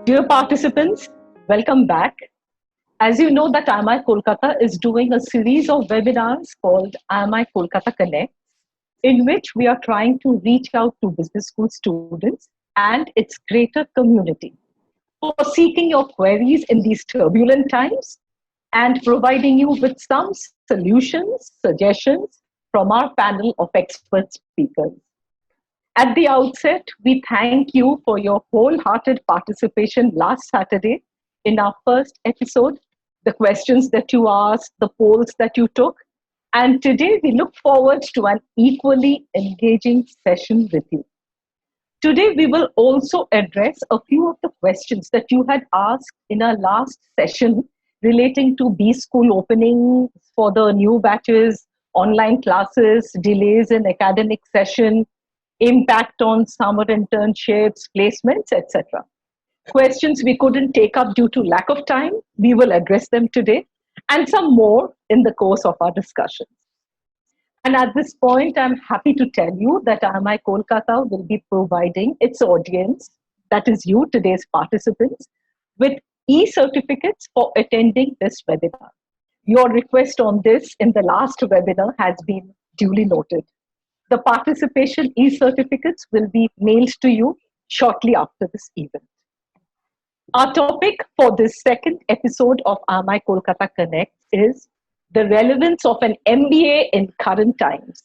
Dear participants, welcome back. As you know that IMI Kolkata is doing a series of webinars called IMI Kolkata Connect, in which we are trying to reach out to business school students and its greater community for seeking your queries in these turbulent times and providing you with some solutions, suggestions from our panel of expert speakers. At the outset, we thank you for your wholehearted participation last Saturday in our first episode, the questions that you asked, the polls that you took. And today we look forward to an equally engaging session with you. Today we will also address a few of the questions that you had asked in our last session relating to B school opening for the new batches, online classes, delays in academic session, impact on summer internships, placements, etc. Questions we couldn't take up due to lack of time, we will address them today, and some more in the course of our discussions. And at this point, I'm happy to tell you that IMI Kolkata will be providing its audience, that is you, today's participants, with e-certificates for attending this webinar. Your request on this in the last webinar has been duly noted. The participation e-certificates will be mailed to you shortly after this event. Our topic for this second episode of IMI Kolkata Connect is the relevance of an MBA in current times.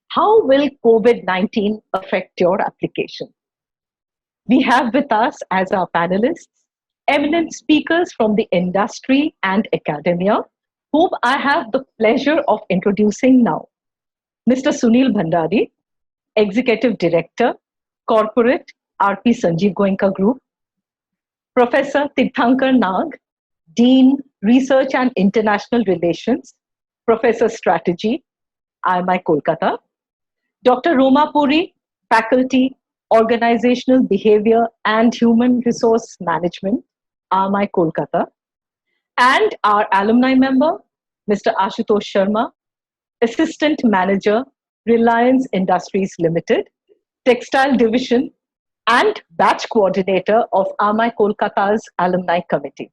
How will COVID-19 affect your application? We have with us as our panelists eminent speakers from the industry and academia, whom I have the pleasure of introducing now. Mr. Sunil Bhandari, Executive Director, Corporate, RP Sanjeev Goenka Group. Professor Tirthankar Nag, Dean, Research and International Relations, Professor Strategy, IMI Kolkata. Dr. Roma Puri, Faculty, Organizational Behavior and Human Resource Management, IMI Kolkata. And our alumni member, Mr. Ashutosh Sharma, Assistant Manager, Reliance Industries Limited, Textile Division, and Batch Coordinator of IMI Kolkata's Alumni Committee.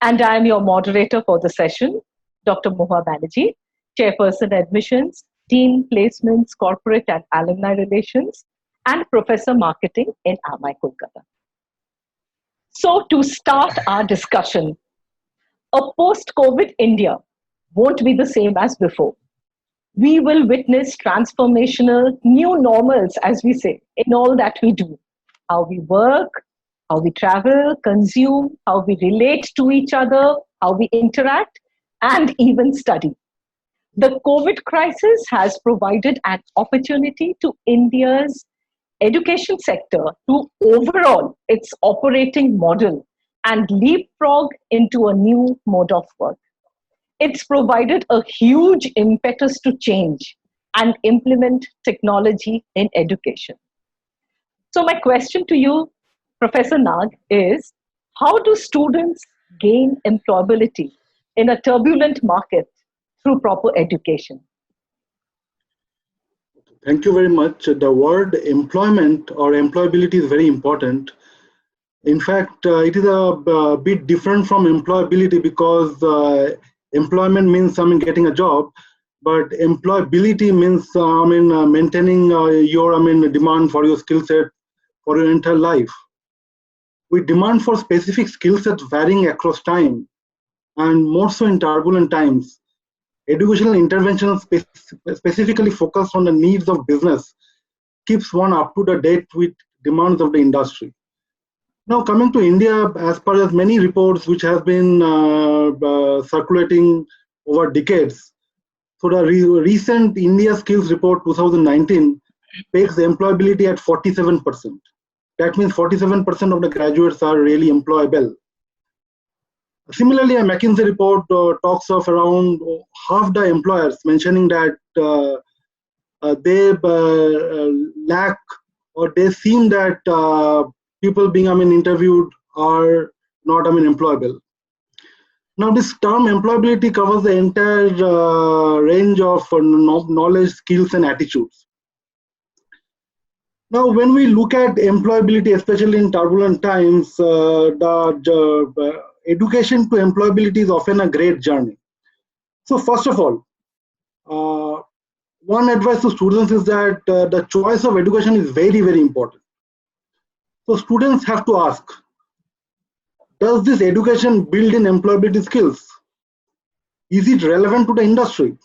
And I am your moderator for the session, Dr. Moha Banerjee, Chairperson Admissions, Dean Placements, Corporate and Alumni Relations, and Professor Marketing in IMI Kolkata. So to start our discussion, a post-COVID India won't be the same as before. We will witness transformational new normals, as we say, in all that we do. How we work, how we travel, consume, how we relate to each other, how we interact, and even study. The COVID crisis has provided an opportunity to India's education sector to overhaul its operating model and leapfrog into a new mode of work. It's provided a huge impetus to change and implement technology in education. So my question to you, Professor Nag, is how do students gain employability in a turbulent market through proper education? Thank you very much. The word employment or employability is very important. In fact, it is a bit different from employability because employment means getting a job, but employability means maintaining your demand for your skill set for your entire life. We demand for specific skill sets varying across time, and more so in turbulent times. Educational intervention specifically focused on the needs of business keeps one up to the date with demands of the industry. Now coming to India, as per as many reports which have been circulating over decades, so the recent India Skills Report 2019 pegs the employability at 47%. That means 47% of the graduates are really employable. Similarly, a McKinsey report talks of around half the employers mentioning that they lack or they seem that people being interviewed are not employable. Now this term employability covers the entire range of knowledge, skills and attitudes. Now, when we look at employability, especially in turbulent times, the education to employability is often a great journey. So first of all, uh, one advice to students is that the choice of education is very, very important. So students have to ask, does this education build in employability skills? Is it relevant to the industry?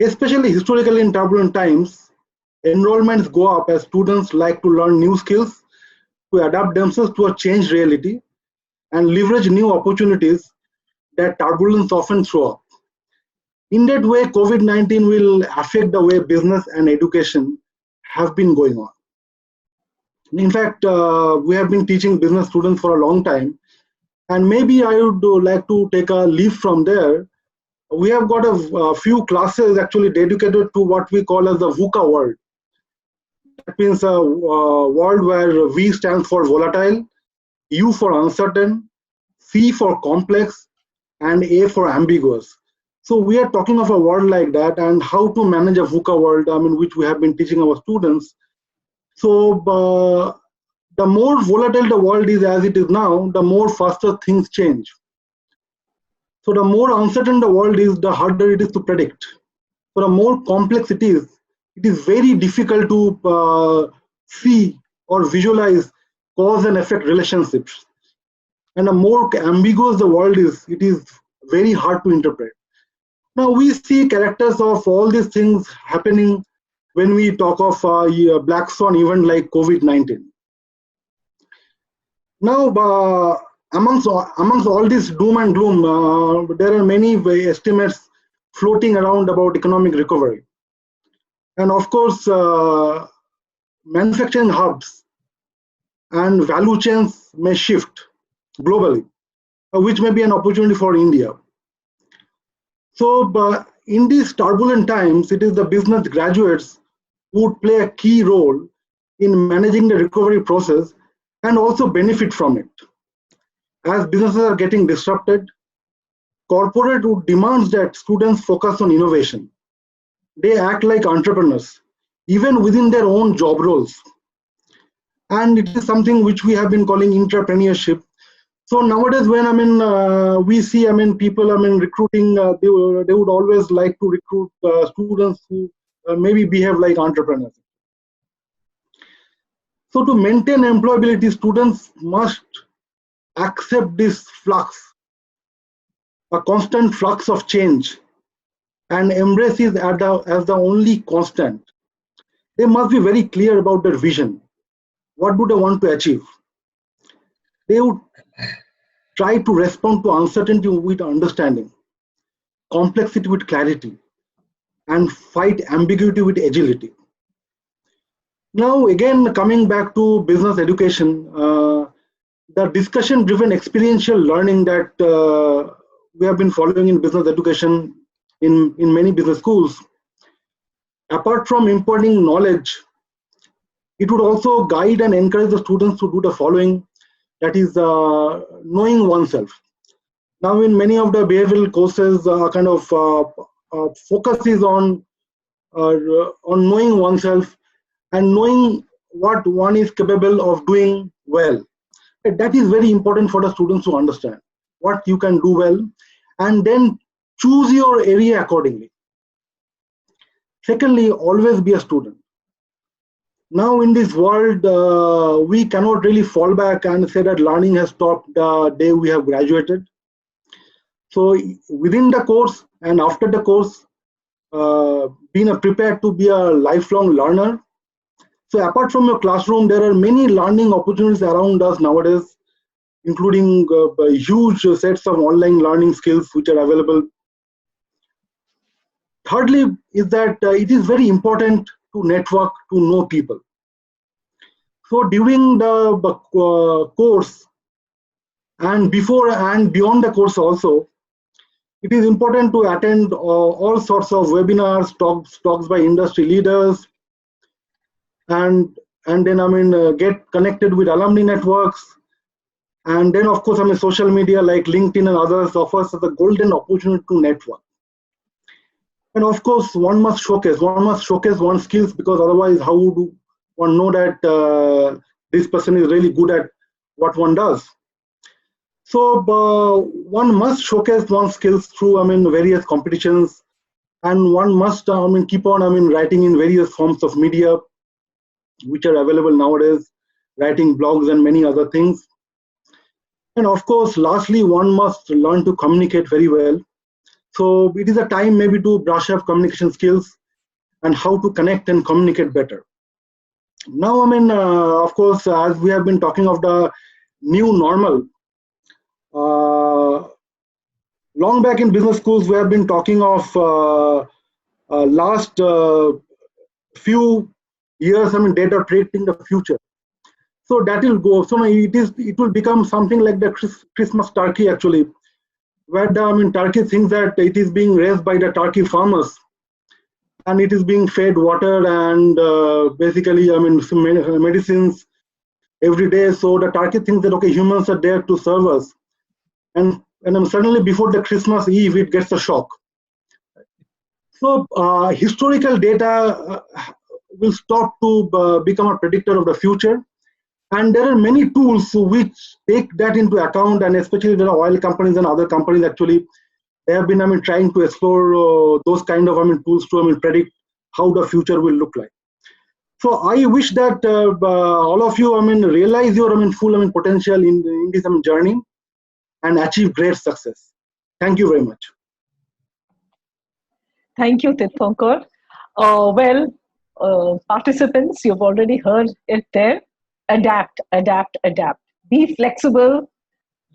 Especially historically in turbulent times, enrollments go up as students like to learn new skills, to adapt themselves to a changed reality, and leverage new opportunities that turbulence often throw up. In that way, COVID-19 will affect the way business and education have been going on. In fact, we have been teaching business students for a long time, and maybe I would like to take a leaf from there. We have got a few classes actually dedicated to what we call as the VUCA world. That means a world where V stands for volatile, U for uncertain, C for complex, and A for ambiguous. So we are talking of a world like that and how to manage a VUCA world, which we have been teaching our students. So the more volatile the world is as it is now, the more faster things change. So the more uncertain the world is, the harder it is to predict. So the more complex it is very difficult to see or visualize cause and effect relationships. And the more ambiguous the world is, it is very hard to interpret. Now we see characters of all these things happening when we talk of a black swan event like COVID-19. Now, amongst all this doom and gloom, there are many estimates floating around about economic recovery. And of course, manufacturing hubs and value chains may shift globally, which may be an opportunity for India. So, in these turbulent times, it is the business graduates who would play a key role in managing the recovery process and also benefit from it. As businesses are getting disrupted, corporate demands that students focus on innovation. They act like entrepreneurs, even within their own job roles. And it is something which we have been calling entrepreneurship. So nowadays, when we see people recruiting, they would always like to recruit students who maybe behave like entrepreneurs. So to maintain employability, students must accept this flux, a constant flux of change, and embrace it as the only constant. They must be very clear about their vision. What do they want to achieve? They would try to respond to uncertainty with understanding, complexity with clarity, and fight ambiguity with agility. Now, again, coming back to business education, the discussion-driven experiential learning that we have been following in business education in many business schools, apart from imparting knowledge, it would also guide and encourage the students to do the following, that is knowing oneself. Now, in many of the behavioral courses, focus is on knowing oneself and knowing what one is capable of doing well. That is very important for the students to understand what you can do well, and then choose your area accordingly. Secondly, always be a student. Now in this world, we cannot really fall back and say that learning has stopped the day we have graduated. So within the course and after the course, being prepared to be a lifelong learner. So apart from your classroom, there are many learning opportunities around us nowadays, including huge sets of online learning skills which are available. Thirdly, is that it is very important to network, to know people. So during the course and before and beyond the course also, it is important to attend all sorts of webinars, talks by industry leaders, and then get connected with alumni networks, and then of course social media like LinkedIn and others offers us a golden opportunity to network. And of course one must showcase one's skills, because otherwise how would one know that this person is really good at what one does. So one must showcase one's skills through, various competitions, and one must, keep on, writing in various forms of media, which are available nowadays, writing blogs and many other things. And of course, lastly, one must learn to communicate very well. So it is a time maybe to brush up communication skills and how to connect and communicate better. Now, of course, as we have been talking of the new normal, long back in business schools, we have been talking of last few years, data predicting the future. So that will go. So it will become something like the Christmas turkey actually, where the turkey thinks that it is being raised by the turkey farmers, and it is being fed water and basically some medicines every day. So the turkey thinks that okay, humans are there to serve us, and suddenly before the Christmas Eve, it gets a shock. So historical data will stop to become a predictor of the future. And there are many tools which take that into account, and especially the oil companies and other companies actually, they have been trying to explore those kind of tools to predict how the future will look like. So I wish that all of you realize your full potential in this journey and achieve great success. Thank you very much. Thank you, Tirthankar. Participants, you've already heard it there. Adapt, adapt, adapt. Be flexible.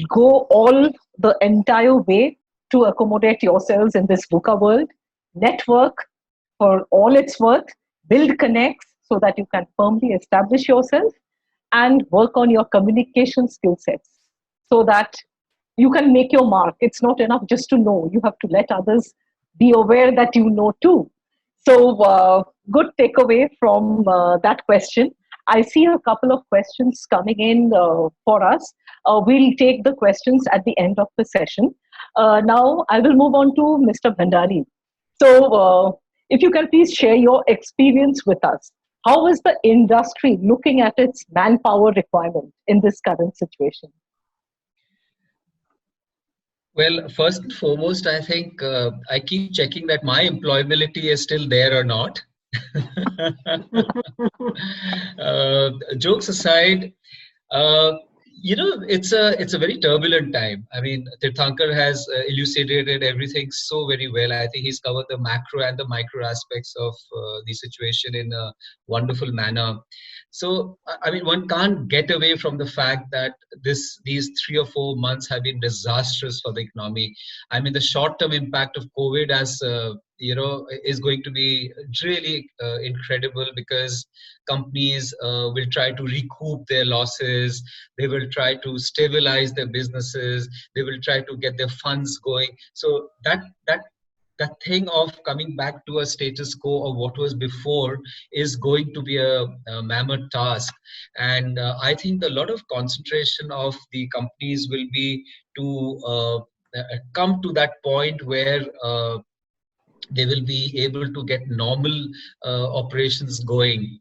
Go all the entire way to accommodate yourselves in this VUCA world. Network for all it's worth. Build connects so that you can firmly establish yourself, and work on your communication skill sets so that you can make your mark. It's not enough just to know. You have to let others be aware that you know too. So, good takeaway from that question. I see a couple of questions coming in for us. We'll take the questions at the end of the session. Now, I will move on to Mr. Bhandari. So, if you can please share your experience with us. How is the industry looking at its manpower requirement in this current situation? Well, first and foremost, I think I keep checking that my employability is still there or not. Jokes aside, uh, it's a very turbulent time. I mean, Tirthankar has elucidated everything so very well. I think he's covered the macro and the micro aspects of the situation in a wonderful manner. So, I mean, one can't get away from the fact that these 3 or 4 months have been disastrous for the economy. I mean, the short-term impact of COVID as is going to be really incredible, because companies will try to recoup their losses. They will try to stabilize their businesses. They will try to get their funds going. So that thing of coming back to a status quo of what was before is going to be a mammoth task. And I think a lot of concentration of the companies will be to come to that point where they will be able to get normal operations going.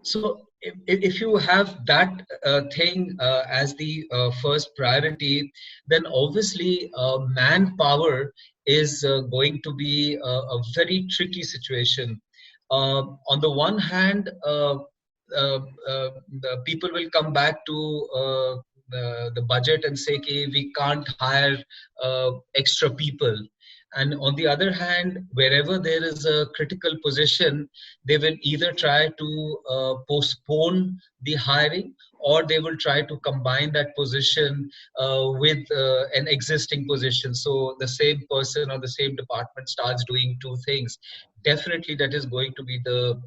So if you have that thing as the first priority, then obviously manpower is going to be a very tricky situation. On the one hand, uh, the people will come back to the budget and say, okay, we can't hire extra people. And on the other hand, wherever there is a critical position, they will either try to postpone the hiring, or they will try to combine that position with an existing position. So the same person or the same department starts doing two things. Definitely that is going to be the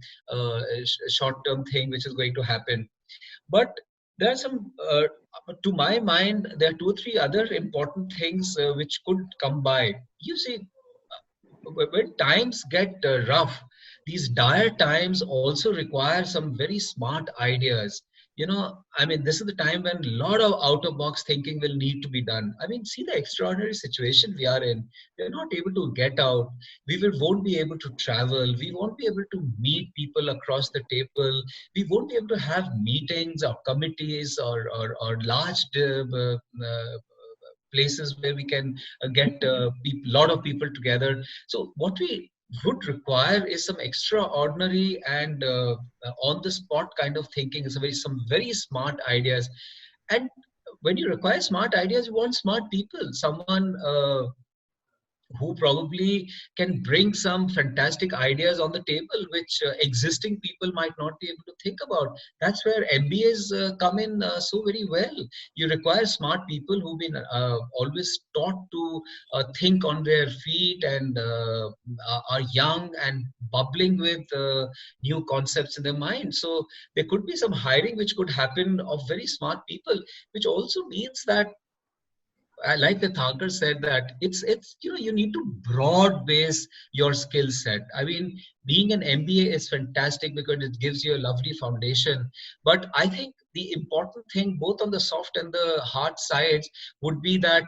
short-term thing which is going to happen. But there are some, to my mind, there are 2 or 3 other important things which could come by. You see, when times get rough, these dire times also require some very smart ideas. I mean, this is the time when a lot of out of box thinking will need to be done. I mean, see the extraordinary situation we are in. We're not able to get out. Won't be able to travel. We won't be able to meet people across the table. We won't be able to have meetings or committees or large places where we can get a lot of people together. So what we would require is some extraordinary and on the spot kind of thinking. It's some very smart ideas. And when you require smart ideas, you want smart people, someone who probably can bring some fantastic ideas on the table, which existing people might not be able to think about. That's where MBAs come in so very well. You require smart people who've been always taught to think on their feet and are young and bubbling with new concepts in their mind. So there could be some hiring which could happen of very smart people, which also means that I like the Thakur said that it's you need to broad base your skill set. I mean, being an MBA is fantastic because it gives you a lovely foundation. But I think the important thing, both on the soft and the hard sides, would be that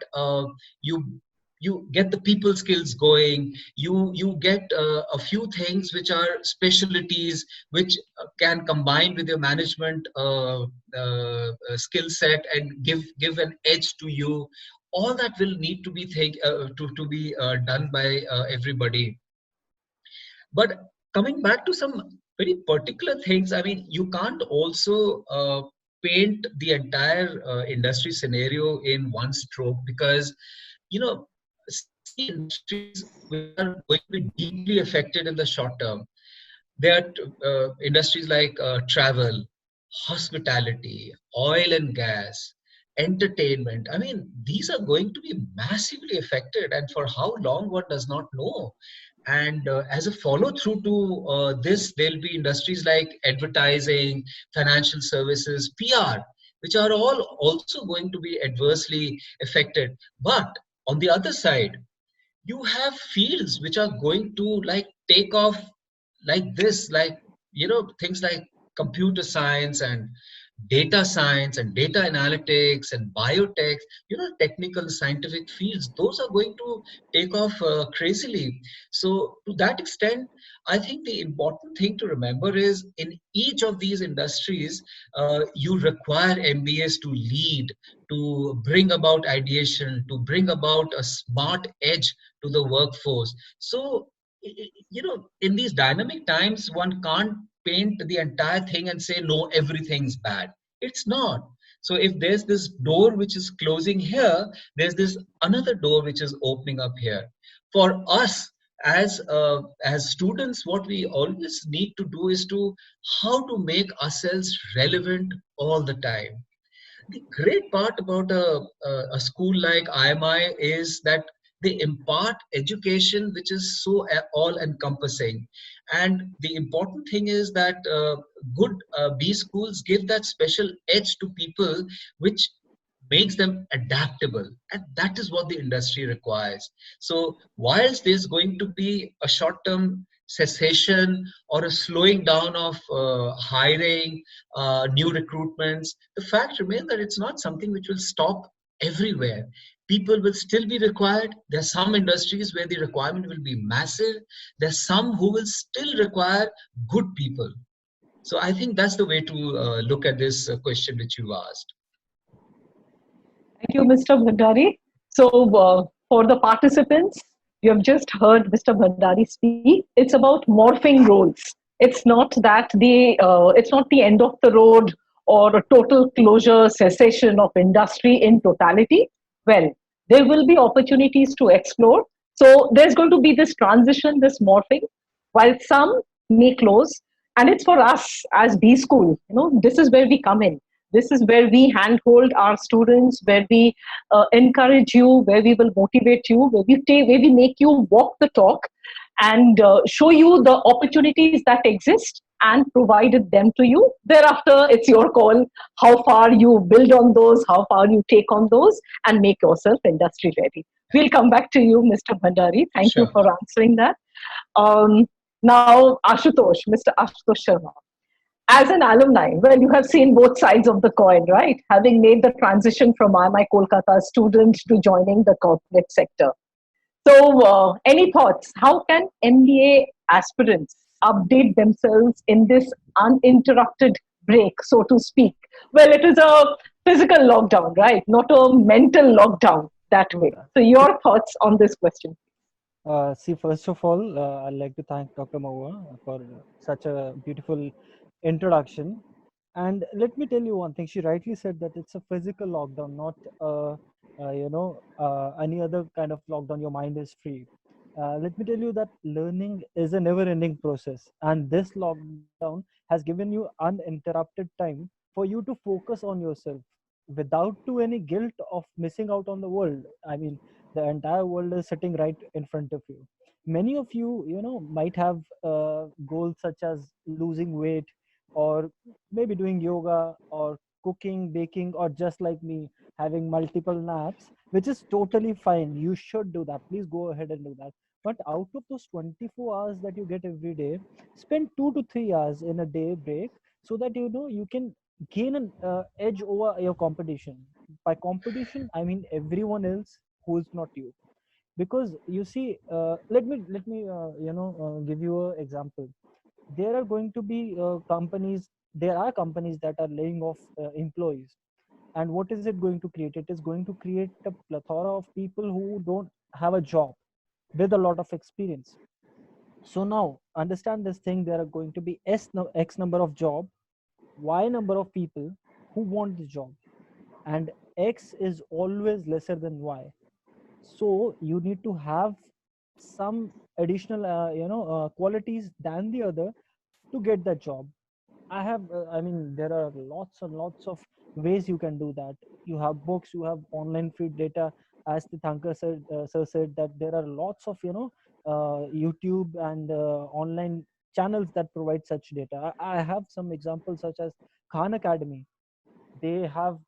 you get the people skills going. You get a few things which are specialties which can combine with your management skill set and give an edge to you. All that will need to be to be done by everybody. But coming back to some very particular things, I mean, you can't also paint the entire industry scenario in one stroke, because industries which are going to be deeply affected in the short term. There are industries like travel, hospitality, oil and gas, entertainment. I mean, these are going to be massively affected, and for how long one does not know. And as a follow through to this, there'll be industries like advertising, financial services, PR, which are all also going to be adversely affected. But on the other side, you have fields which are going to like take off like this, like things like computer science and data analytics and biotech, technical scientific fields. Those are going to take off crazily. So to that extent, I think the important thing to remember is in each of these industries, you require MBAs to lead, to bring about ideation, to bring about a smart edge to the workforce. So in these dynamic times, one can't paint the entire thing and say, no, everything's bad. It's not. So if there's this door which is closing here, there's this another door which is opening up here. For us as students, what we always need to do is to how to make ourselves relevant all the time. The great part about a school like IMI is that they impart education which is so all encompassing. And the important thing is that good B schools give that special edge to people which makes them adaptable, and that is what the industry requires. So whilst there's going to be a short-term cessation or a slowing down of hiring, new recruitments, the fact remains that it's not something which will stop everywhere. People will still be required. There are some industries where the requirement will be massive. There are some who will still require good people. So I think that's the way to look at this question which you asked. Thank you, Mr. Bhandari. So for the participants, you have just heard Mr. Bhandari speak. It's about morphing roles. It's not that it's not the end of the road or a total closure, cessation of industry in totality. Well, there will be opportunities to explore. So there's going to be this transition, this morphing, while some may close. And it's for us as B school, this is where we come in. This is where we handhold our students, where we encourage you, where we will motivate you, where we make you walk the talk and show you the opportunities that exist and provided them to you. Thereafter, it's your call how far you build on those, how far you take on those, and make yourself industry ready. We'll come back to you, Mr. Bhandari. Thank you for answering that. Now, Ashutosh, Mr. Ashutosh Sharma. as an alumni, well, you have seen both sides of the coin, right? Having made the transition from IMI Kolkata student to joining the corporate sector. So, any thoughts? How can MBA aspirants update themselves in this uninterrupted break, so to speak? Well, it is a physical lockdown, right? Not a mental lockdown that True way. that. So, your thoughts on this question? See, first of all, I'd like to thank Dr. Mahua for such a beautiful introduction. And let me tell you one thing. She rightly said that it's a physical lockdown, not any other kind of lockdown. Your mind is free. Let me tell you that learning is a never-ending process, and this lockdown has given you uninterrupted time for you to focus on yourself without to any guilt of missing out on the world. I mean, the entire world is sitting right in front of you. Many of you, might have goals such as losing weight, or maybe doing yoga, or cooking, baking, or just like me, having multiple naps, which is totally fine. You should do that. Please go ahead and do that. But out of those 24 hours that you get every day, spend 2 to 3 hours in a day break, so that you can gain an edge over your competition. By competition, I mean everyone else who is not you. Because you see, let me give you an example. There are going to be companies, there are companies that are laying off employees. And what is it going to create? It is going to create a plethora of people who don't have a job with a lot of experience. So now understand this thing: there are going to be x number of job, y number of people who want the job, and x is always lesser than y. So you need to have some additional qualities than the other to get that job. I mean, there are lots and lots of ways you can do that. You have books, you have online free data. As the Thankar sir said, that there are lots of YouTube and online channels that provide such data. I have some examples such as Khan Academy. They have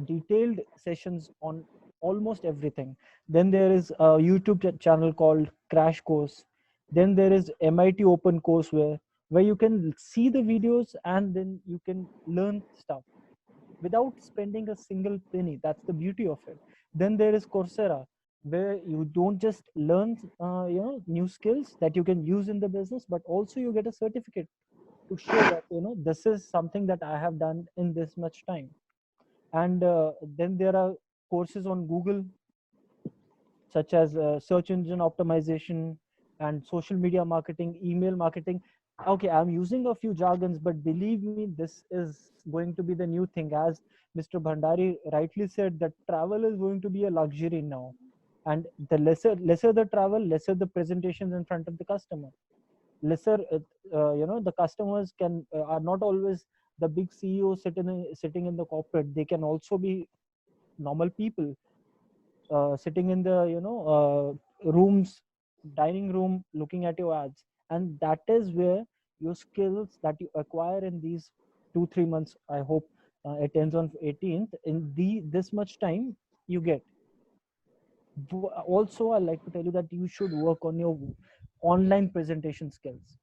detailed sessions on almost everything. Then there is a YouTube channel called Crash Course. Then there is MIT Open Courseware, where you can see the videos and then you can learn stuff without spending a single penny. That's the beauty of it. Then there is Coursera, where you don't just learn new skills that you can use in the business, but also you get a certificate to show that this is something that I have done in this much time. And then there are courses on Google, such as search engine optimization and social media marketing, email marketing. Okay, I'm using a few jargons, but believe me, this is going to be the new thing. As Mr. Bhandari rightly said, that travel is going to be a luxury now, and the lesser the travel, lesser the presentations in front of the customer, lesser the customers can are not always the big CEO sitting in the corporate. They can also be normal people sitting in the rooms, dining room, looking at your ads. And that is where your skills that you acquire in these 2 3 months, I hope it ends on 18th, in the this much time you get. Also, I like to tell you that you should work on your online presentation skills.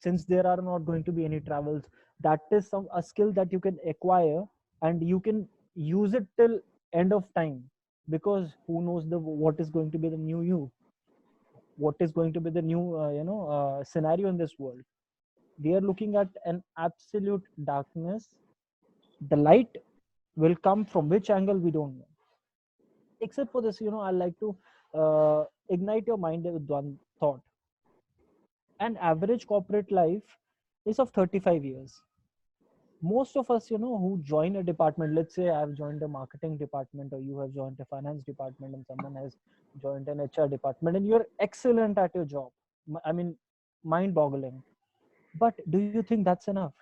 Since there are not going to be any travels, that is a skill that you can acquire, and you can use it till end of time. Because who knows what is going to be the new you, what is going to be the new scenario in this world. We are looking at an absolute darkness. The light will come from which angle we don't know. Except for this, I like to ignite your mind with one thought. An average corporate life is of 35 years. Most of us, who join a department, let's say I've joined a marketing department, or you have joined a finance department, and someone has joined an HR department, and you're excellent at your job. I mean, mind boggling. But do you think that's enough?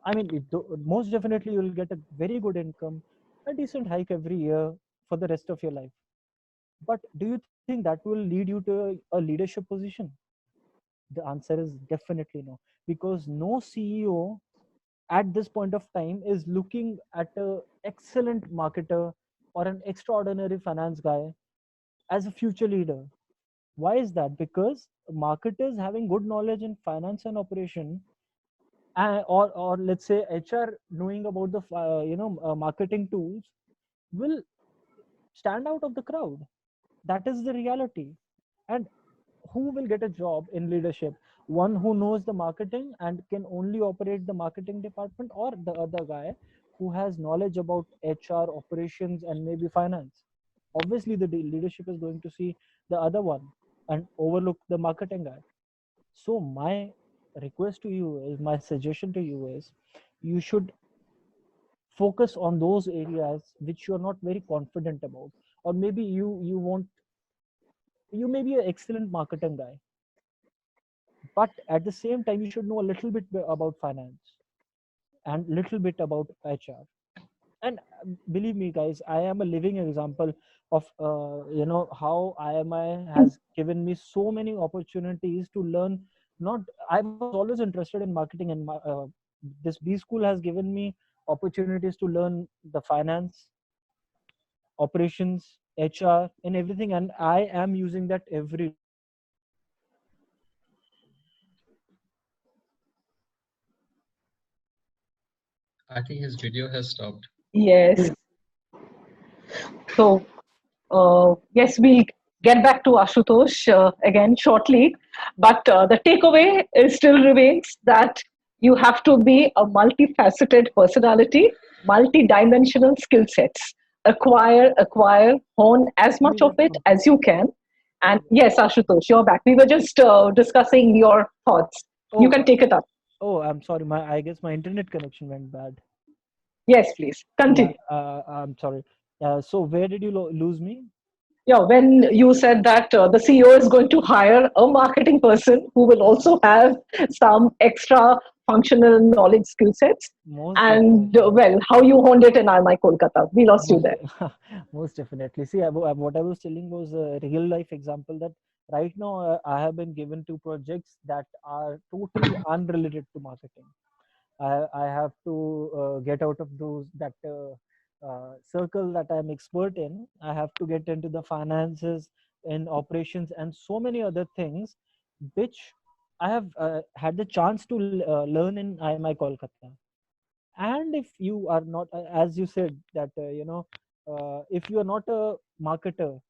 I mean, most definitely you'll get a very good income, a decent hike every year for the rest of your life. But do you think that will lead you to a leadership position? The answer is definitely no, because no CEO at this point of time is looking at a excellent marketer or an extraordinary finance guy as a future leader. Why is that? Because marketers having good knowledge in finance and operation or let's say HR knowing about the marketing tools will stand out of the crowd. That is the reality. And who will get a job in leadership? One who knows the marketing and can only operate the marketing department, or the other guy who has knowledge about HR, operations, and maybe finance? Obviously the leadership is going to see the other one and overlook the marketing guy. So my request to you is, my suggestion to you is, you should focus on those areas which you're not very confident about, or maybe you want, you may be an excellent marketing guy, but at the same time you should know a little bit about finance and little bit about HR. And believe me guys, I am a living example of how IMI has given me so many opportunities to learn. Not I was always interested in marketing, and this B school has given me opportunities to learn the finance, operations, HR, and everything, and I am using that every. I think his video has stopped. Yes. So, yes, we'll get back to Ashutosh again shortly. But the takeaway is still remains that you have to be a multifaceted personality, multi-dimensional skill sets. Acquire, hone as much of it as you can. And yes, Ashutosh, you're back. We were just discussing your thoughts. You can take it up. Oh, I'm sorry. I guess my internet connection went bad. Yes, please continue. I'm sorry. So where did you lose me? Yeah, when you said that the CEO is going to hire a marketing person who will also have some extra functional knowledge skill sets, and well, how you honed it in IMI Kolkata. We lost you there. Most definitely. See, what I was telling was a real life example that right now I have been given 2 projects that are totally unrelated to marketing. I have to get out of that circle that I'm expert in. I have to get into the finances and operations and so many other things, which I have had the chance to learn in IMI Kolkata. And if you are not, as you said, that if you are not a marketer,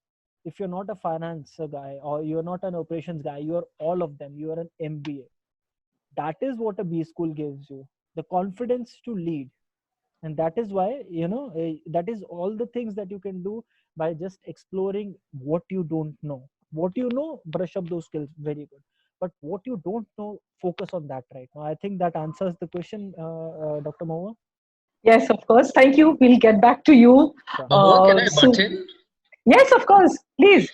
if you're not a finance guy, or you're not an operations guy, you are all of them. You are an MBA. That is what a B school gives you, the confidence to lead. And that is why that is all the things that you can do by just exploring what you don't know. What you know, brush up those skills, very good. But what you don't know, focus on that right now. I think that answers the question, Dr. Moa. Yes, of course. Thank you. We'll get back to you. Moa, can I butt in? Yes, of course. Please.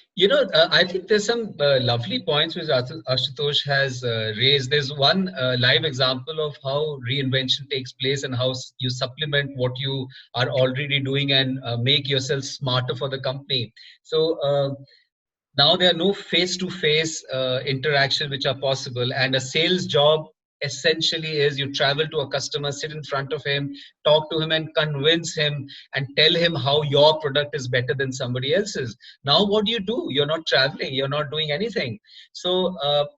I think there's some lovely points which Ashutosh has raised. There's one live example of how reinvention takes place and how you supplement what you are already doing and make yourself smarter for the company. So now there are no face-to-face interaction which are possible, and a sales job essentially is you travel to a customer, sit in front of him, talk to him and convince him and tell him how your product is better than somebody else's. Now what do? You're not traveling, you're not doing anything. So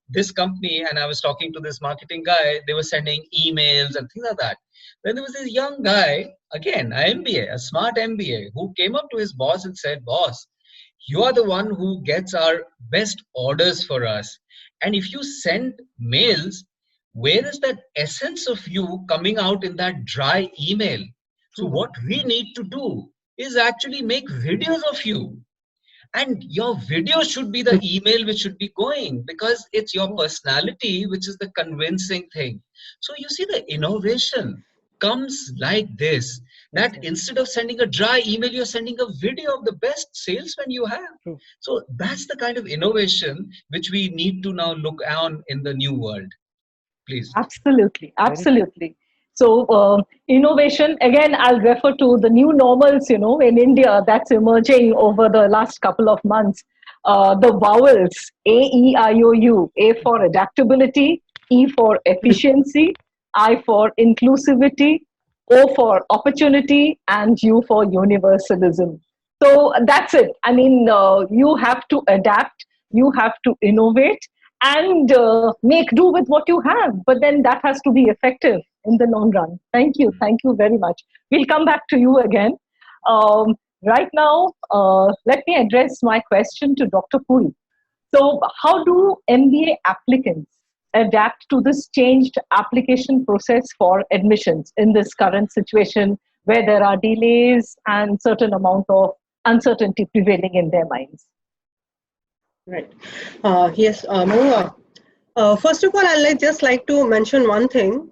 this company, and I was talking to this marketing guy, they were sending emails and things like that. Then there was this young guy, again, an MBA, a smart MBA, who came up to his boss and said, "Boss, you are the one who gets our best orders for us. And if you send mails, where is that essence of you coming out in that dry email? So what we need to do is actually make videos of you. And your video should be the email which should be going, because it's your personality which is the convincing thing." So you see, the innovation comes like this, that instead of sending a dry email, you're sending a video of the best salesman you have. So that's the kind of innovation which we need to now look on in the new world. Please. Absolutely. So innovation, again, I'll refer to the new normals, in India that's emerging over the last couple of months. The vowels, A, E, I, O, U, A for adaptability, E for efficiency, I for inclusivity, O for opportunity, and U for universalism. So that's it. I mean, you have to adapt, you have to innovate, and make do with what you have. But then that has to be effective in the long run. Thank you. Thank you very much. We'll come back to you again. Right now, let me address my question to Dr. Puri. So, how do MBA applicants adapt to this changed application process for admissions in this current situation where there are delays and certain amount of uncertainty prevailing in their minds? Right. Yes, Mahua. First of all, I'd just like to mention one thing.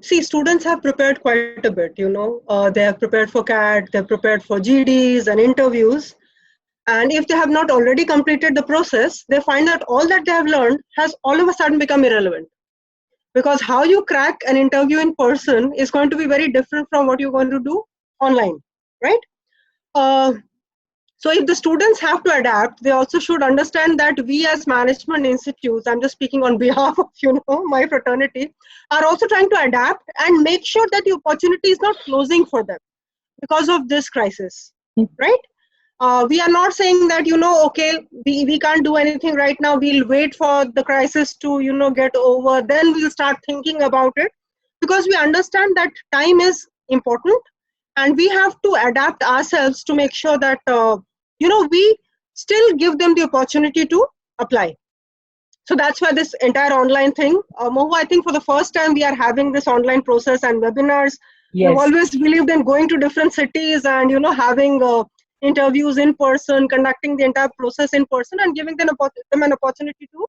See, students have prepared quite a bit, they have prepared for CAT, they've prepared for GDs and interviews. And if they have not already completed the process, they find that all that they have learned has all of a sudden become irrelevant. Because how you crack an interview in person is going to be very different from what you're going to do online, right? So if the students have to adapt, they also should understand that we as management institutes, I'm just speaking on behalf of, my fraternity, are also trying to adapt and make sure that the opportunity is not closing for them because of this crisis, right? We are not saying that, okay, we can't do anything right now. We'll wait for the crisis to, get over. Then we'll start thinking about it, because we understand that time is important and we have to adapt ourselves to make sure that, we still give them the opportunity to apply. So that's why this entire online thing, Mohu, I think for the first time we are having this online process and webinars. Yes. We've always believed in going to different cities and, having interviews in person, conducting the entire process in person and giving them an opportunity to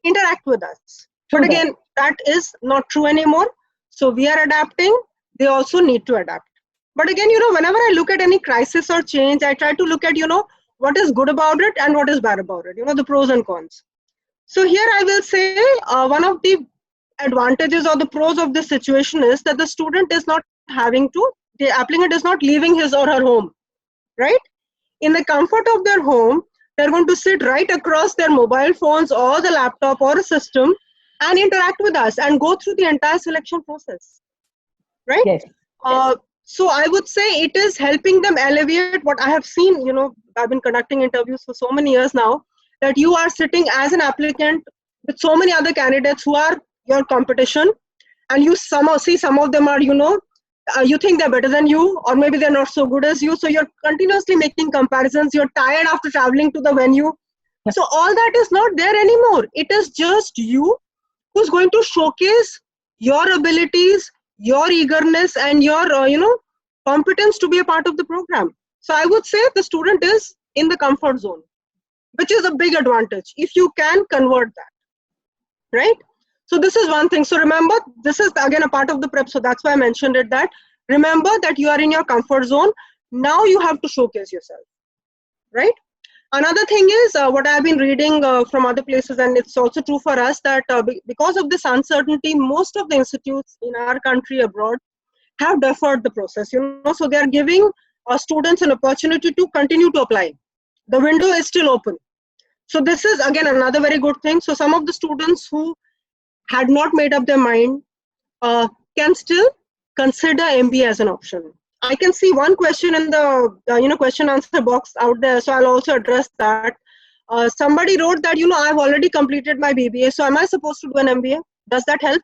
interact with us. But again, that is not true anymore. So we are adapting. They also need to adapt. But again, whenever I look at any crisis or change, I try to look at, what is good about it and what is bad about it, the pros and cons. So here I will say one of the advantages or the pros of this situation is that the student is not the applicant is not leaving his or her home, right? In the comfort of their home, they're going to sit right across their mobile phones or the laptop or a system and interact with us and go through the entire selection process, right? Yes. So I would say it is helping them alleviate what I have seen, I've been conducting interviews for so many years now, that you are sitting as an applicant with so many other candidates who are your competition, and you somehow see some of them are, you think they're better than you, or maybe they're not so good as you. So you're continuously making comparisons. You're tired after traveling to the venue. So all that is not there anymore. It is just you who's going to showcase your abilities, your eagerness, and your, competence to be a part of the program. So I would say the student is in the comfort zone, which is a big advantage if you can convert that, right? So this is one thing. So remember, this is again a part of the prep. So that's why I mentioned it, that remember that you are in your comfort zone. Now you have to showcase yourself, right? Another thing is what I've been reading from other places, and it's also true for us, that because of this uncertainty, most of the institutes in our country abroad have deferred the process, so they are giving students an opportunity to continue to apply. The window is still open. So this is again another very good thing. So some of the students who had not made up their mind can still consider MBA as an option. I can see one question in the question answer box out there, so I'll also address that. Somebody wrote that, I've already completed my BBA, so am I supposed to do an MBA? Does that help?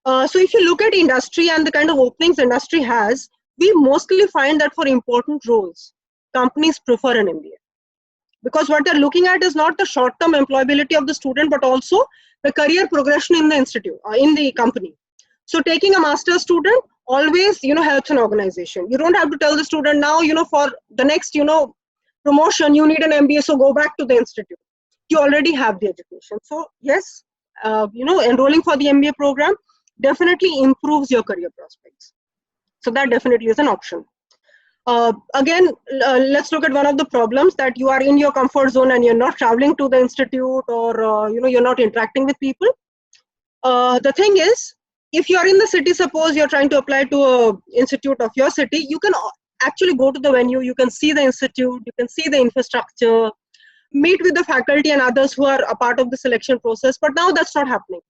So if you look at industry and the kind of openings industry has, we mostly find that for important roles, companies prefer an MBA. Because what they're looking at is not the short-term employability of the student, but also the career progression in the institute, in the company. So taking a master's student always, helps an organization. You don't have to tell the student now, for the next, promotion, you need an MBA, so go back to the institute. You already have the education. So yes, enrolling for the MBA program definitely improves your career prospects. So that definitely is an option. Again, let's look at one of the problems, that you are in your comfort zone and you're not traveling to the institute, or you're not interacting with people. The thing is, if you're in the city, suppose you're trying to apply to an institute of your city, you can actually go to the venue, you can see the institute, you can see the infrastructure, meet with the faculty and others who are a part of the selection process. But now that's not happening.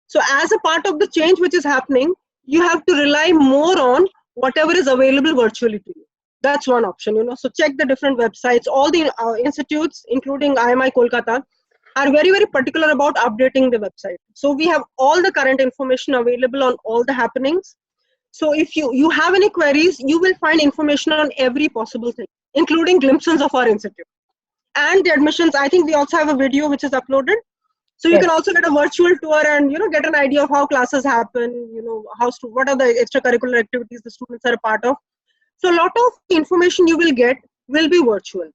So as a part of the change which is happening, you have to rely more on whatever is available virtually to you. That's one option, So check the different websites. All the institutes, including IMI Kolkata, are very, very particular about updating the website. So we have all the current information available on all the happenings. So if you have any queries, you will find information on every possible thing, including glimpses of our institute. And the admissions, I think we also have a video which is uploaded. So you Yes. can also get a virtual tour and get an idea of how classes happen, what are the extracurricular activities the students are a part of. So a lot of information you will get will be virtual.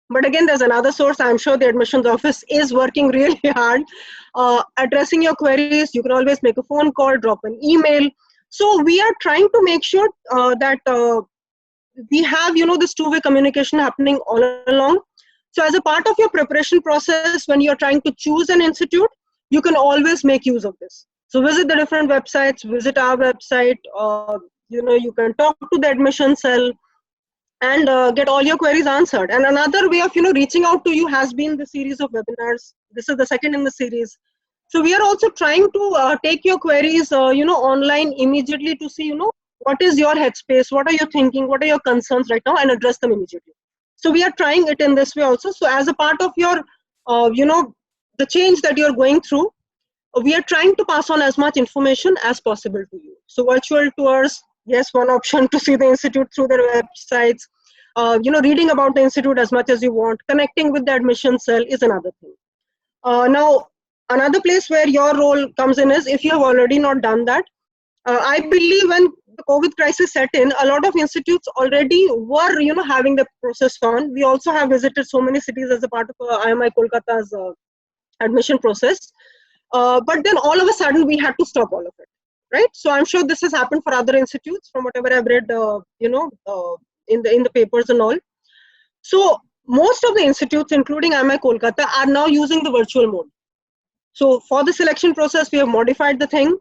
But again, there's another source. I'm sure the admissions office is working really hard addressing your queries. You can always make a phone call, drop an email. So we are trying to make sure that we have this two-way communication happening all along. So as a part of your preparation process, when you're trying to choose an institute, you can always make use of this. So visit the different websites, visit our website, you can talk to the admission cell and get all your queries answered. And another way of reaching out to you has been the series of webinars. This is the second in the series. So we are also trying to take your queries online immediately to see what is your headspace, what are you thinking, what are your concerns right now, and address them immediately. So we are trying it in this way also. So as a part of your the change that you're going through, we are trying to pass on as much information as possible to you. So virtual tours, yes, one option to see the institute through their websites. Reading about the institute as much as you want. Connecting with the admission cell is another thing. Now, another place where your role comes in is if you have already not done that. I believe when the COVID crisis set in, a lot of institutes already were having the process on. We also have visited so many cities as a part of IMI Kolkata's admission process. But then all of a sudden we had to stop all of it, right? So I'm sure this has happened for other institutes from whatever I've read, in the papers and all. So most of the institutes, including IMI Kolkata, are now using the virtual mode. So for the selection process, we have modified the thing.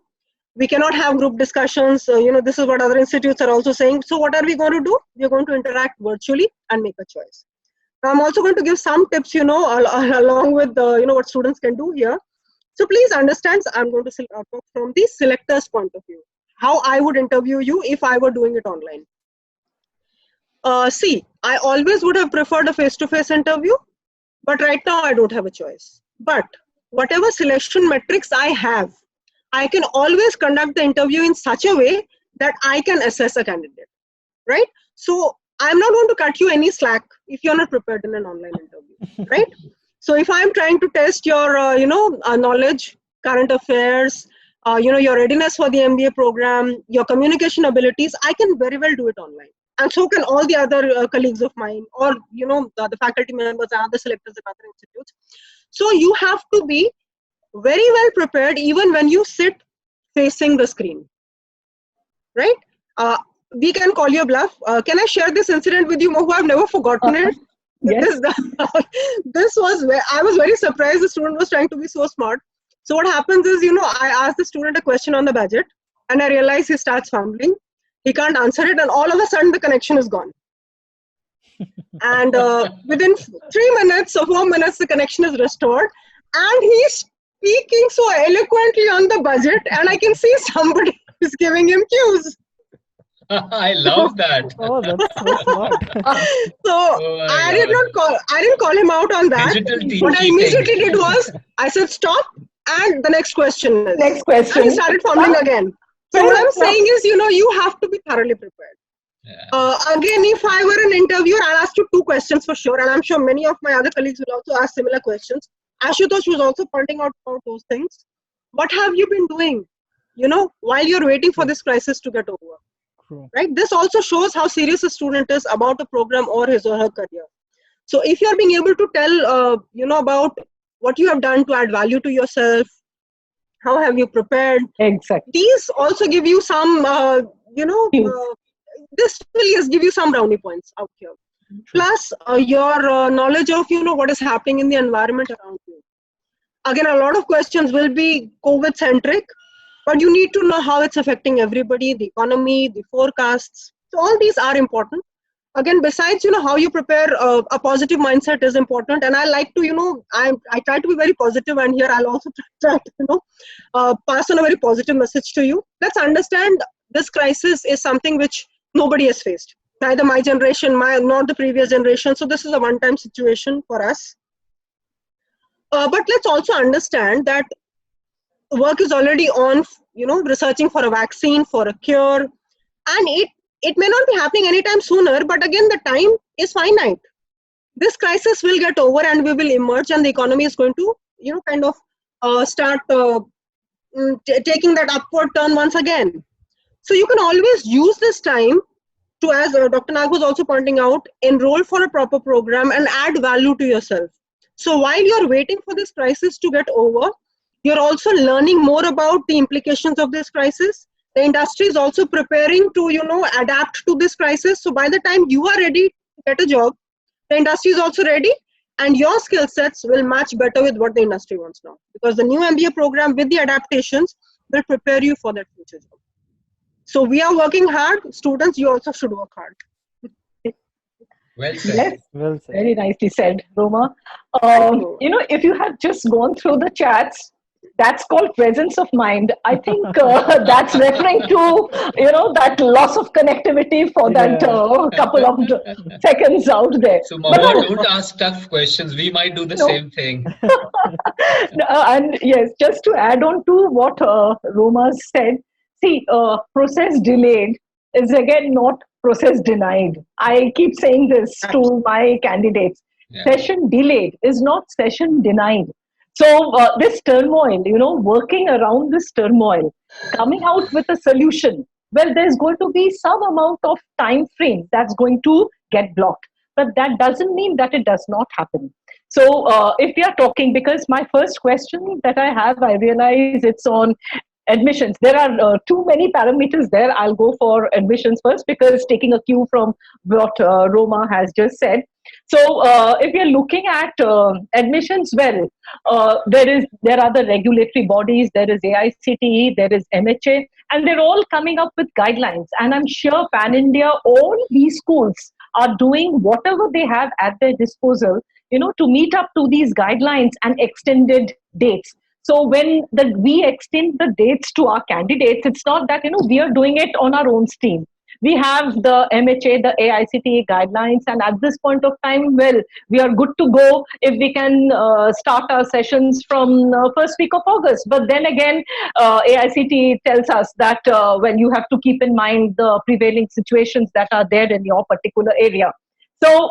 We cannot have group discussions. This is what other institutes are also saying. So what are we going to do? We're going to interact virtually and make a choice. Now I'm also going to give some tips, along with what students can do here. So please understand, I'm going to talk from the selector's point of view, how I would interview you if I were doing it online. See, I always would have preferred a face-to-face interview, but right now I don't have a choice. But whatever selection metrics I have, I can always conduct the interview in such a way that I can assess a candidate, right? So I'm not going to cut you any slack if you're not prepared in an online interview, right? So if I'm trying to test your, knowledge, current affairs, your readiness for the MBA program, your communication abilities, I can very well do it online. And so can all the other colleagues of mine, or, the faculty members and other selectors at other institutes. So you have to be very well prepared even when you sit facing the screen, right? We can call you a bluff. Can I share this incident with you, Mohu? I've never forgotten it. Yes. This was where I was very surprised the student was trying to be so smart. So what happens is, I asked the student a question on the budget and I realize he starts fumbling. He can't answer it, and all of a sudden the connection is gone. And within 3 minutes or 4 minutes, the connection is restored. And he's speaking so eloquently on the budget, and I can see somebody is giving him cues. I love that. Oh, that's so smart. So I didn't call him out on that. What I immediately did was I said stop, and the next question is. Next question. And he started fumbling again. So what I'm saying is, you have to be thoroughly prepared. Yeah. Again, if I were an interviewer, I'll ask you 2 questions for sure, and I'm sure many of my other colleagues will also ask similar questions. Ashutosh was also pointing out those things. What have you been doing, while you're waiting for this crisis to get over? True. Right? This also shows how serious a student is about a program or his or her career. So if you're being able to tell, about what you have done to add value to yourself, how have you prepared? Exactly. These also give you some, this will just give you some brownie points out here. Plus your knowledge of, what is happening in the environment around you. Again, a lot of questions will be COVID-centric, but you need to know how it's affecting everybody, the economy, the forecasts. So all these are important. Again, besides, how you prepare, a positive mindset is important. And I like to, I try to be very positive, and here I'll also try to, pass on a very positive message to you. Let's understand this crisis is something which nobody has faced. Neither my generation, nor the previous generation. So this is a one-time situation for us. But let's also understand that work is already on, researching for a vaccine, for a cure, and it may not be happening anytime sooner, but again, the time is finite. This crisis will get over and we will emerge, and the economy is going to, kind of start taking that upward turn once again. So you can always use this time to, as Dr. Nag was also pointing out, enroll for a proper program and add value to yourself. So while you're waiting for this crisis to get over, you're also learning more about the implications of this crisis. The industry is also preparing to, adapt to this crisis. So by the time you are ready to get a job, the industry is also ready, and your skill sets will match better with what the industry wants now. Because the new MBA program with the adaptations will prepare you for that future job. So we are working hard. Students, you also should work hard. Well said. Yes, Well said. very nicely said, Roma. you. If you have just gone through the chats, that's called presence of mind. I think that's referring to, that loss of connectivity for that couple of seconds out there. So, But Mahmood, don't ask tough questions. We might do the same thing. and yes, just to add on to what Roma said, see, process delayed is again not process denied. I keep saying this to my candidates. Yeah. Session delayed is not session denied. So this turmoil, working around this turmoil, coming out with a solution, well, there's going to be some amount of time frame that's going to get blocked. But that doesn't mean that it does not happen. So if we are talking, because my first question that I have, I realize it's on admissions. There are too many parameters there. I'll go for admissions first, because taking a cue from what Roma has just said. So if you're looking at admissions, well, there are the regulatory bodies, there is AICTE, there is MHA, and they're all coming up with guidelines. And I'm sure Pan India, all these schools are doing whatever they have at their disposal, to meet up to these guidelines and extended dates. So when we extend the dates to our candidates, it's not that, we are doing it on our own steam. We have the MHA, the AICTE guidelines, and at this point of time, well, we are good to go if we can start our sessions from first week of August. But then again, AICTE tells us that, you have to keep in mind the prevailing situations that are there in your particular area. So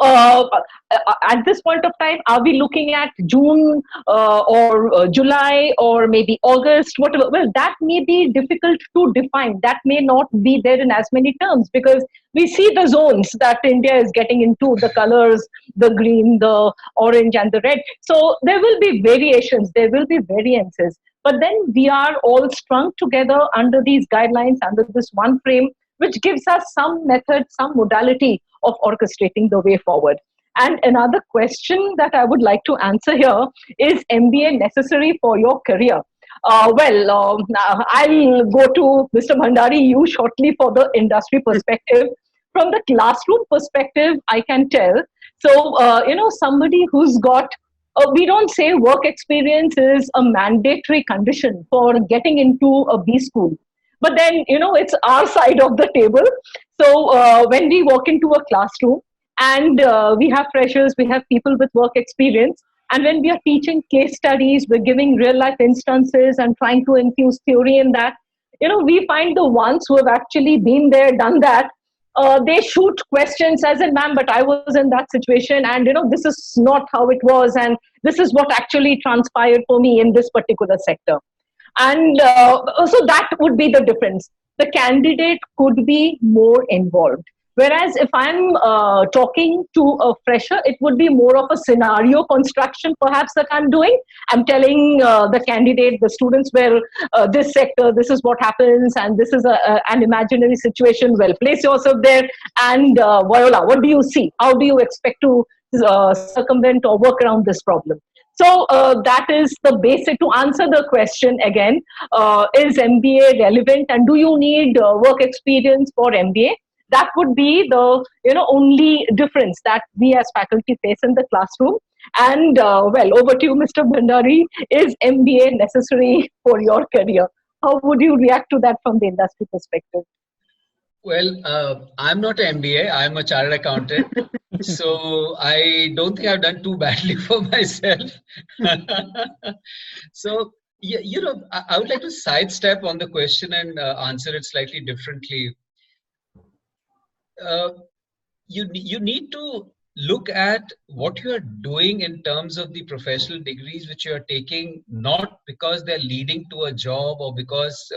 at this point of time, are we looking at June or July or maybe August, whatever? Well, that may be difficult to define. That may not be there in as many terms, because we see the zones that India is getting into, the colors, the green, the orange and the red. So there will be variations, there will be variances. But then we are all strung together under these guidelines, under this one frame, which gives us some method, some modality of orchestrating the way forward. And another question that I would like to answer here is MBA necessary for your career? I'll go to Mr. Bhandari, you shortly for the industry perspective. From the classroom perspective, I can tell. So, somebody who's got, we don't say work experience is a mandatory condition for getting into a B school. But then, it's our side of the table. So when we walk into a classroom and we have freshers, we have people with work experience. And when we are teaching case studies, we're giving real life instances and trying to infuse theory in that, we find the ones who have actually been there, done that, they shoot questions as in, ma'am, but I was in that situation and, this is not how it was. And this is what actually transpired for me in this particular sector. And so that would be the difference. The candidate could be more involved. Whereas if I'm talking to a fresher, it would be more of a scenario construction perhaps that I'm doing. I'm telling the candidate, the students, well, this sector, this is what happens, and this is an imaginary situation. Well, place yourself there and voila, what do you see? How do you expect to circumvent or work around this problem? So that is the basic. To answer the question again, is MBA relevant and do you need work experience for MBA? That would be the only difference that we as faculty face in the classroom. And over to you, Mr. Bhandari. Is MBA necessary for your career? How would you react to that from the industry perspective? Well, I'm not an MBA. I'm a chartered accountant. So I don't think I've done too badly for myself. So, I would like to sidestep on the question and answer it slightly differently. Uh, you need to look at what you are doing in terms of the professional degrees which you are taking, not because they're leading to a job or because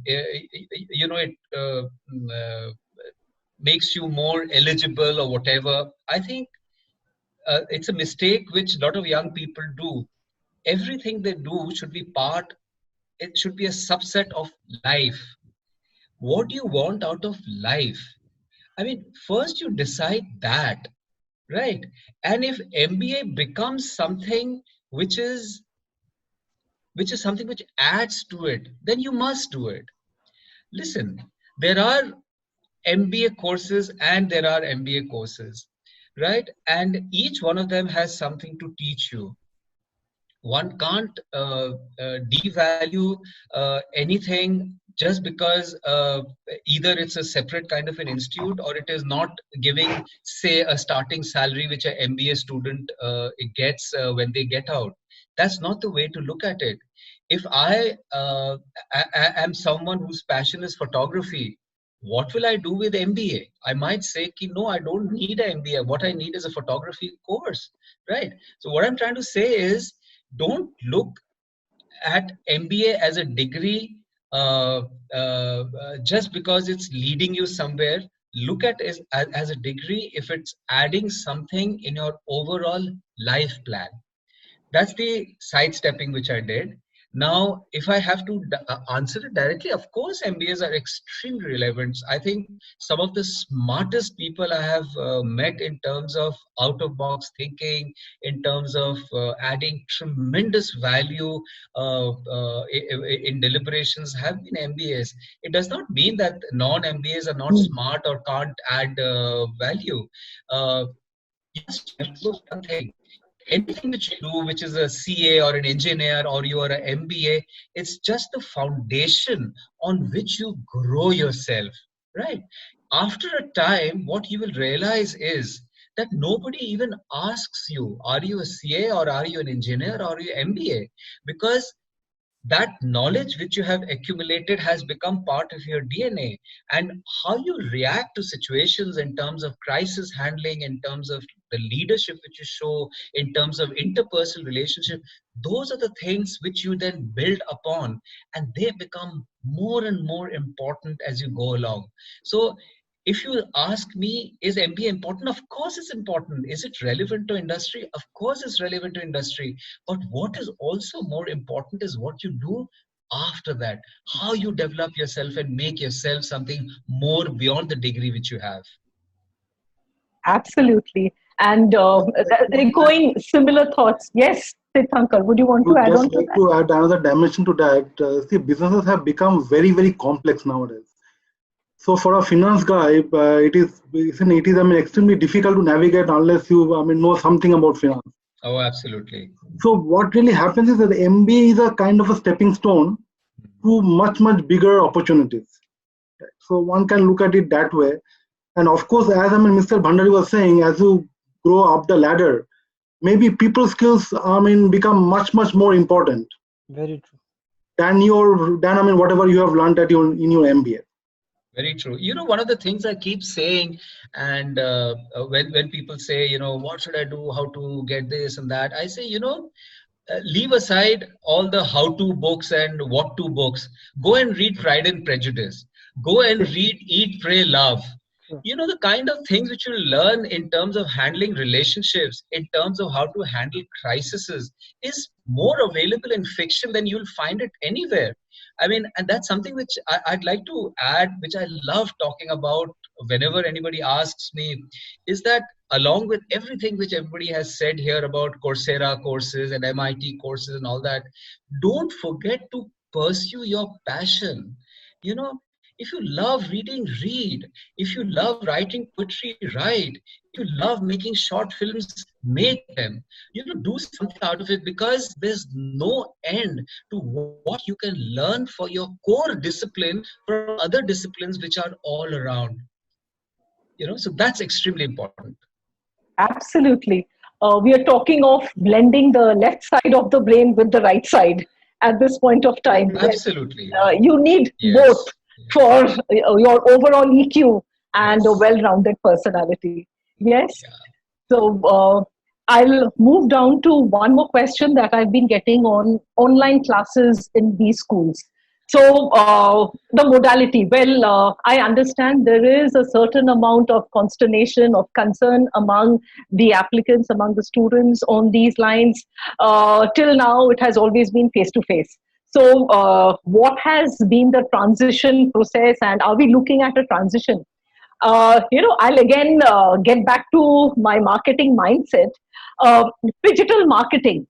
it makes you more eligible or whatever. I think it's a mistake which a lot of young people do. Everything they do should be it should be a subset of life. What do you want out of life? I mean, first you decide that, right? And if MBA becomes something which is something which adds to it, then you must do it. Listen, there are MBA courses and there are MBA courses, right? And each one of them has something to teach you. One can't devalue anything just because either it's a separate kind of an institute or it is not giving, say, a starting salary which an MBA student gets when they get out. That's not the way to look at it. If I am someone whose passion is photography, what will I do with MBA? I might say, no, I don't need an MBA. What I need is a photography course, right? So what I'm trying to say is, don't look at MBA as a degree just because it's leading you somewhere. Look at it as a degree if it's adding something in your overall life plan. That's the sidestepping which I did. Now, if I have to answer it directly, of course, MBAs are extremely relevant. I think some of the smartest people I have met in terms of out-of-box thinking, in terms of adding tremendous value in deliberations have been MBAs. It does not mean that non-MBAs are not smart or can't add value. Yes, one thing. Anything which you do, which is a CA or an engineer or you are an MBA, it's just the foundation on which you grow yourself, right? After a time, what you will realize is that nobody even asks you, are you a CA or are you an engineer or are you MBA? Because that knowledge which you have accumulated has become part of your DNA, and how you react to situations in terms of crisis handling, in terms of the leadership which you show, in terms of interpersonal relationship, those are the things which you then build upon, and they become more and more important as you go along. So if you ask me, is MBA important? Of course it's important. Is it relevant to industry? Of course it's relevant to industry. But what is also more important is what you do after that, how you develop yourself and make yourself something more beyond the degree which you have. Absolutely. And echoing similar thoughts. Yes, Tirthankar, would you want to add on to that? To add another dimension to that, see, businesses have become very, very complex nowadays. So for a finance guy, it is extremely difficult to navigate unless you know something about finance. Oh, absolutely. So what really happens is that the MBA is a kind of a stepping stone to much, much bigger opportunities. So one can look at it that way. And of course, as Mr. Bhandari was saying, as you grow up the ladder, maybe people skills become much, much more important. Very true. Than whatever you have learned in your MBA. Very true. One of the things I keep saying, and when people say, what should I do, how to get this and that, I say, leave aside all the how-to books and what-to books. Go and read Pride and Prejudice. Go and read Eat, Pray, Love. The kind of things which you learn in terms of handling relationships, in terms of how to handle crises, is more available in fiction than you'll find it anywhere. And that's something which I'd like to add, which I love talking about whenever anybody asks me, is that along with everything which everybody has said here about Coursera courses and MIT courses and all that, don't forget to pursue your passion. If you love reading, read. If you love writing poetry, write. If you love making short films, make them. Do something out of it, because there's no end to what you can learn for your core discipline from other disciplines which are all around. So that's extremely important. Absolutely. We are talking of blending the left side of the brain with the right side at this point of time. Absolutely. You need both for your overall EQ and a well-rounded personality. Yes. Yeah. So I'll move down to one more question that I've been getting on online classes in these schools. So the modality, I understand there is a certain amount of consternation, of concern among the applicants, among the students on these lines. Till now, it has always been face-to-face. So what has been the transition process, and are we looking at a transition? I'll again get back to my marketing mindset. Digital marketing.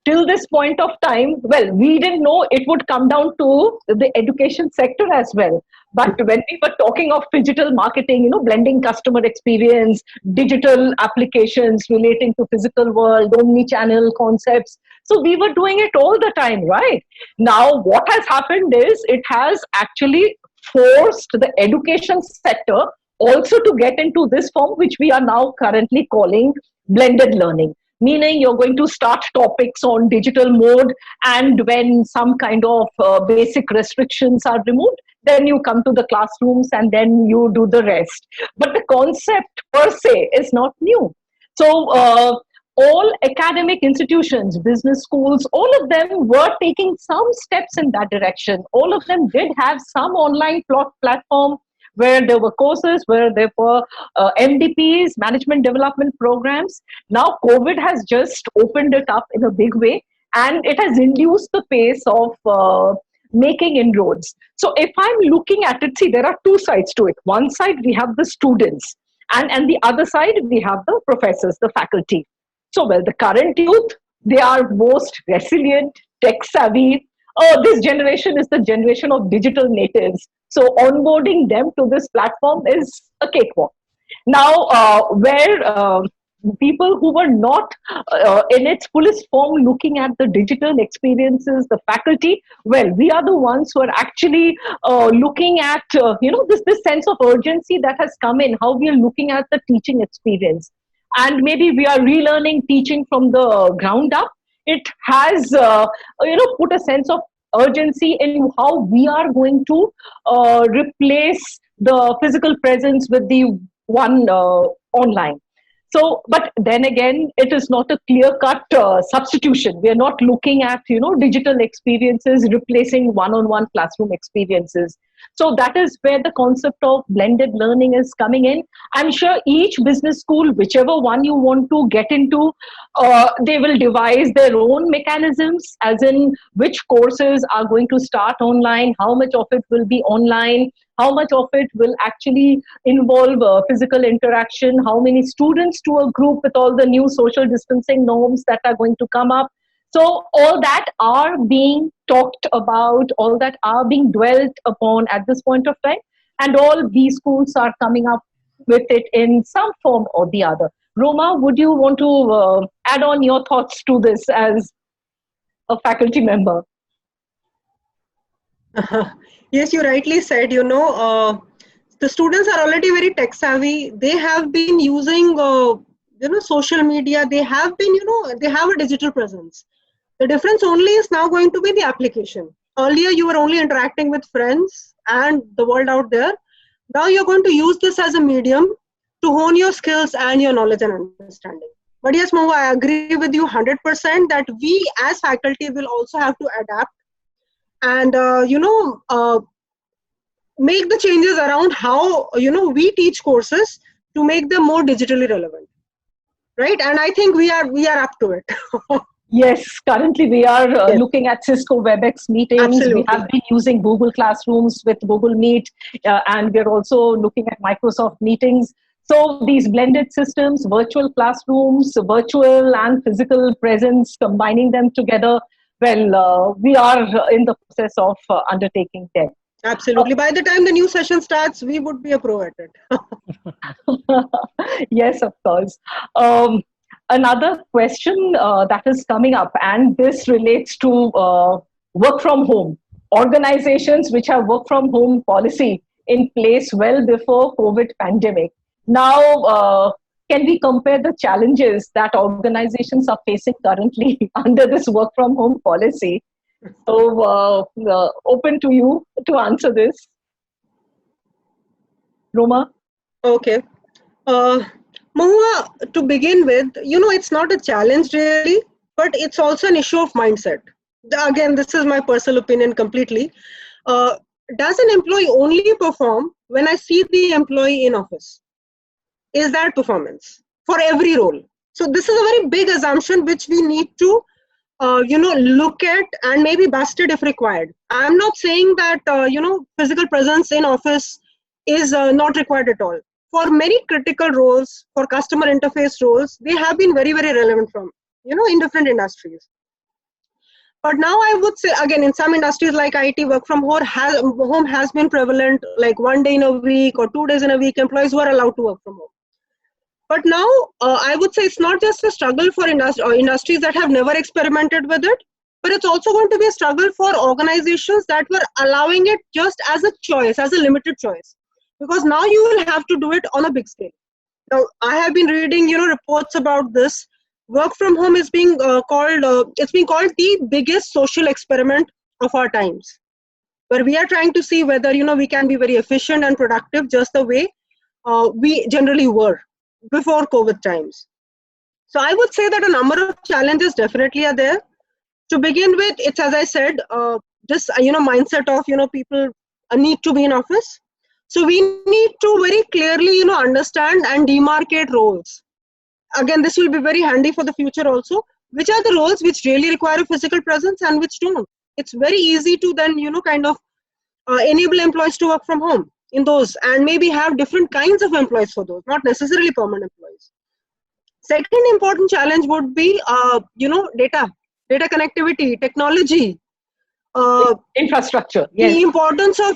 Till this point of time, well, we didn't know it would come down to the education sector as well. But when we were talking of digital marketing, blending customer experience, digital applications relating to physical world, omni-channel concepts. So we were doing it all the time, right? Now, what has happened is it has actually forced the education sector also to get into this form, which we are now currently calling blended learning. Meaning you're going to start topics on digital mode, and when some kind of basic restrictions are removed, then you come to the classrooms and then you do the rest. But the concept per se is not new. So all academic institutions, business schools, all of them were taking some steps in that direction. All of them did have some online platform where there were courses, where there were MDPs, management development programs. Now, COVID has just opened it up in a big way, and it has induced the pace of making inroads. So if I'm looking at it, see, there are two sides to it. One side, we have the students, and the other side, we have the professors, the faculty. So, well, the current youth, they are most resilient, tech savvy. This generation is the generation of digital natives. So onboarding them to this platform is a cakewalk. Now, where people who were not in its fullest form looking at the digital experiences, the faculty, well, we are the ones who are actually looking at, this sense of urgency that has come in, how we are looking at the teaching experience. And maybe we are relearning teaching from the ground up. It has, put a sense of urgency in how we are going to replace the physical presence with the one online. So, but then again, it is not a clear-cut substitution. We are not looking at, digital experiences replacing one-on-one classroom experiences. So that is where the concept of blended learning is coming in. I'm sure each business school, whichever one you want to get into, they will devise their own mechanisms, as in which courses are going to start online, how much of it will be online, how much of it will actually involve physical interaction, how many students to a group with all the new social distancing norms that are going to come up. So all that are being talked about, all that are being dwelt upon at this point of time, and all these schools are coming up with it in some form or the other. Roma, would you want to add on your thoughts to this as a faculty member? Yes, you rightly said, the students are already very tech savvy. They have been using, social media. They have been, they have a digital presence. The difference only is now going to be the application. Earlier, you were only interacting with friends and the world out there. Now you're going to use this as a medium to hone your skills and your knowledge and understanding. But yes, Mahua, I agree with you 100% that we as faculty will also have to adapt and, make the changes around how, we teach courses to make them more digitally relevant. Right? And I think we are up to it. Yes, currently we are looking at Cisco WebEx meetings. Absolutely. We have been using Google Classrooms with Google Meet, and we're also looking at Microsoft Meetings. So these blended systems, virtual classrooms, virtual and physical presence, combining them together, well, we are in the process of undertaking them. Absolutely. By the time the new session starts, we would be a pro at it. Yes, of course. Another question that is coming up, and this relates to work from home. Organizations which have work from home policy in place well before COVID pandemic. Now, can we compare the challenges that organizations are facing currently under this work from home policy? So, open to you to answer this, Roma. Okay. Mahua, to begin with, it's not a challenge really, but it's also an issue of mindset. Again, this is my personal opinion completely. Does an employee only perform when I see the employee in office? Is that performance for every role? So this is a very big assumption which we need to, look at and maybe bust it if required. I'm not saying that, physical presence in office is not required at all. For many critical roles, for customer interface roles, they have been very, very relevant from, in different industries. But now I would say, again, in some industries like IT, work from home has been prevalent, like 1 day in a week or 2 days in a week, employees were allowed to work from home. But now I would say it's not just a struggle for industries that have never experimented with it, but it's also going to be a struggle for organizations that were allowing it just as a choice, as a limited choice. Because now you will have to do it on a big scale. Now, I have been reading, reports about this. Work from home is being called, it's being called the biggest social experiment of our times, where we are trying to see whether, we can be very efficient and productive just the way we generally were before COVID times. So I would say that a number of challenges definitely are there. To begin with, it's, as I said, this, mindset of, people need to be in office. So we need to very clearly, understand and demarcate roles. Again, this will be very handy for the future also. Which are the roles which really require a physical presence and which don't? It's very easy to then, enable employees to work from home in those and maybe have different kinds of employees for those, not necessarily permanent employees. Second important challenge would be, data connectivity, technology. Infrastructure. Yes. The importance of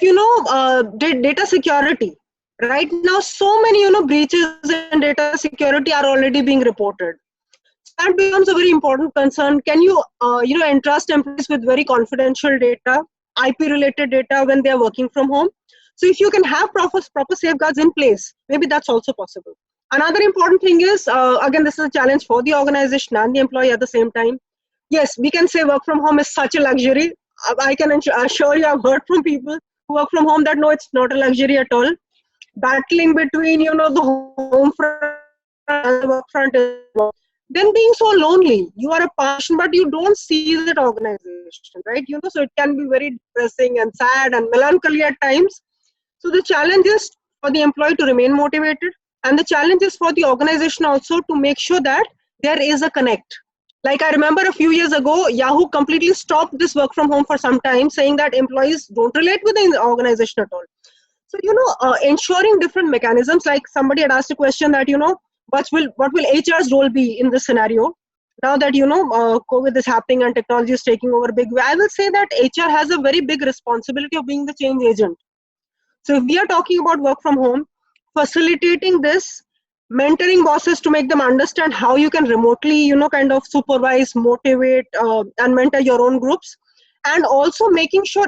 data security. Right now, so many breaches in data security are already being reported. So that becomes a very important concern. Can you entrust employees with very confidential data, IP related data when they are working from home? So if you can have proper safeguards in place, maybe that's also possible. Another important thing is, again, this is a challenge for the organization and the employee at the same time. Yes, we can say work from home is such a luxury. I can assure you, I've heard from people who work from home that no, it's not a luxury at all. Battling between, the home front and the work front is then being so lonely. You are a person, but you don't see that organization, right? So it can be very depressing and sad and melancholy at times. So the challenge is for the employee to remain motivated, and the challenge is for the organization also to make sure that there is a connect. Like I remember a few years ago, Yahoo completely stopped this work from home for some time, saying that employees don't relate with the organization at all. So, ensuring different mechanisms, like somebody had asked a question that, what will HR's role be in this scenario? Now that, COVID is happening and technology is taking over a big way, I will say that HR has a very big responsibility of being the change agent. So if we are talking about work from home, facilitating this, mentoring bosses to make them understand how you can remotely, supervise, motivate, and mentor your own groups, and also making sure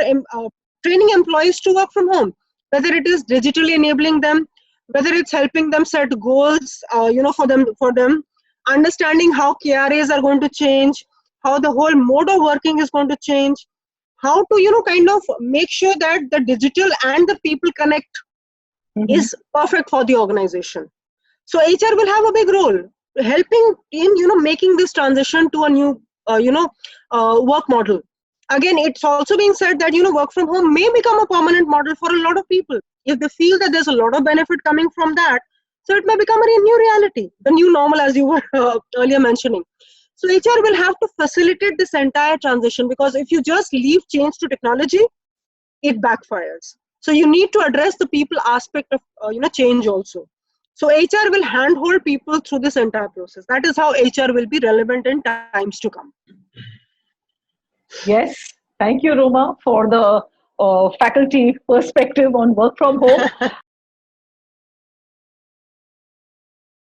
training employees to work from home, whether it is digitally enabling them, whether it's helping them set goals, for them, understanding how KRAs are going to change, how the whole mode of working is going to change, how to, make sure that the digital and the people connect is perfect for the organization. So HR will have a big role helping in, making this transition to a new, work model. Again, it's also being said that, work from home may become a permanent model for a lot of people. If they feel that there's a lot of benefit coming from that, so it may become a new reality, the new normal, as you were earlier mentioning. So HR will have to facilitate this entire transition, because if you just leave change to technology, it backfires. So you need to address the people aspect of, change also. So HR will handhold people through this entire process. That is how HR will be relevant in times to come. Yes, thank you, Roma, for the faculty perspective on work from home.